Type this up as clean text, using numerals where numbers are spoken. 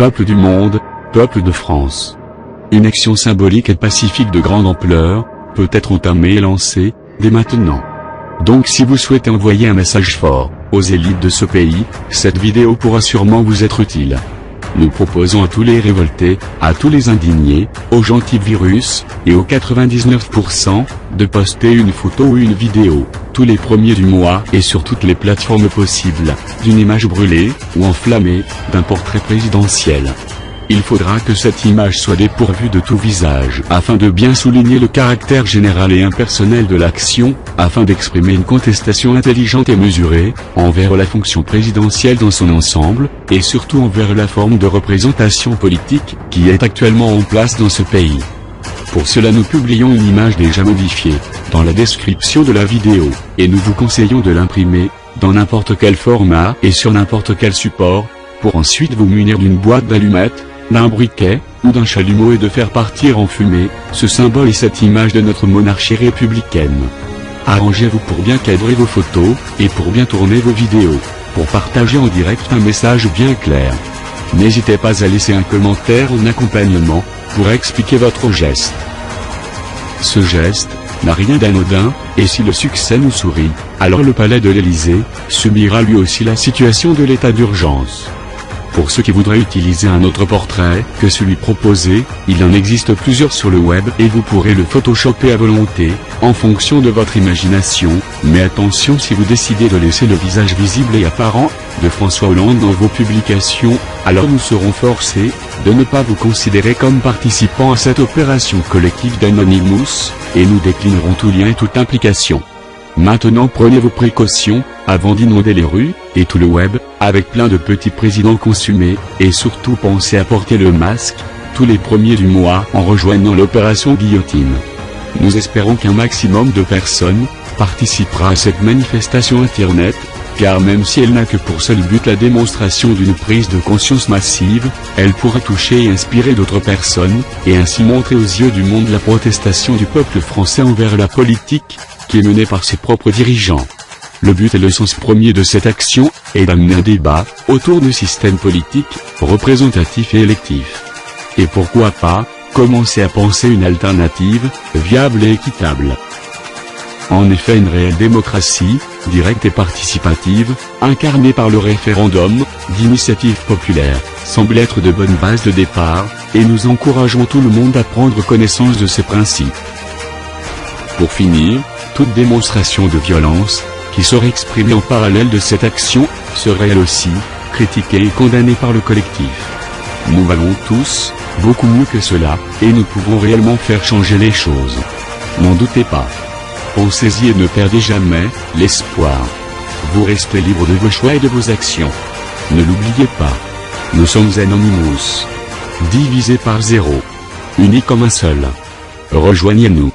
Peuple du monde, peuple de France. Une action symbolique et pacifique de grande ampleur, peut être entamée et lancée, dès maintenant. Donc si vous souhaitez envoyer un message fort, aux élites de ce pays, cette vidéo pourra sûrement vous être utile. Nous proposons à tous les révoltés, à tous les indignés, aux antivirus, et aux 99%, de poster une photo ou une vidéo, tous les premiers du mois et sur toutes les plateformes possibles, d'une image brûlée, ou enflammée, d'un portrait présidentiel. Il faudra que cette image soit dépourvue de tout visage afin de bien souligner le caractère général et impersonnel de l'action, afin d'exprimer une contestation intelligente et mesurée, envers la fonction présidentielle dans son ensemble, et surtout envers la forme de représentation politique, qui est actuellement en place dans ce pays. Pour cela nous publions une image déjà modifiée, dans la description de la vidéo, et nous vous conseillons de l'imprimer, dans n'importe quel format et sur n'importe quel support, pour ensuite vous munir d'une boîte d'allumettes, d'un briquet, ou d'un chalumeau et de faire partir en fumée, ce symbole et cette image de notre monarchie républicaine. Arrangez-vous pour bien cadrer vos photos, et pour bien tourner vos vidéos, pour partager en direct un message bien clair. N'hésitez pas à laisser un commentaire en accompagnement, pour expliquer votre geste. Ce geste n'a rien d'anodin, et si le succès nous sourit, alors le palais de l'Élysée subira lui aussi la situation de l'état d'urgence. Pour ceux qui voudraient utiliser un autre portrait que celui proposé, il en existe plusieurs sur le web et vous pourrez le photoshopper à volonté, en fonction de votre imagination, mais attention si vous décidez de laisser le visage visible et apparent de François Hollande dans vos publications, alors nous serons forcés de ne pas vous considérer comme participant à cette opération collective d'Anonymous, et nous déclinerons tout lien et toute implication. Maintenant prenez vos précautions, avant d'inonder les rues, et tout le web, avec plein de petits présidents consumés, et surtout pensez à porter le masque, tous les premiers du mois en rejoignant l'opération Guillotine. Nous espérons qu'un maximum de personnes participera à cette manifestation internet, car même si elle n'a que pour seul but la démonstration d'une prise de conscience massive, elle pourra toucher et inspirer d'autres personnes, et ainsi montrer aux yeux du monde la protestation du peuple français envers la politique, qui est menée par ses propres dirigeants. Le but et le sens premier de cette action est d'amener un débat autour du système politique, représentatif et électif. Et pourquoi pas commencer à penser une alternative viable et équitable. En effet, une réelle démocratie, directe et participative, incarnée par le référendum, d'initiative populaire, semble être de bonne base de départ, et nous encourageons tout le monde à prendre connaissance de ces principes. Pour finir, toute démonstration de violence, qui serait exprimée en parallèle de cette action, serait elle aussi, critiquée et condamnée par le collectif. Nous valons tous, beaucoup mieux que cela, et nous pouvons réellement faire changer les choses. N'en doutez pas. Pensez-y et ne perdez jamais l'espoir. Vous restez libre de vos choix et de vos actions. Ne l'oubliez pas. Nous sommes Anonymous. Divisés par zéro. Unis comme un seul. Rejoignez-nous.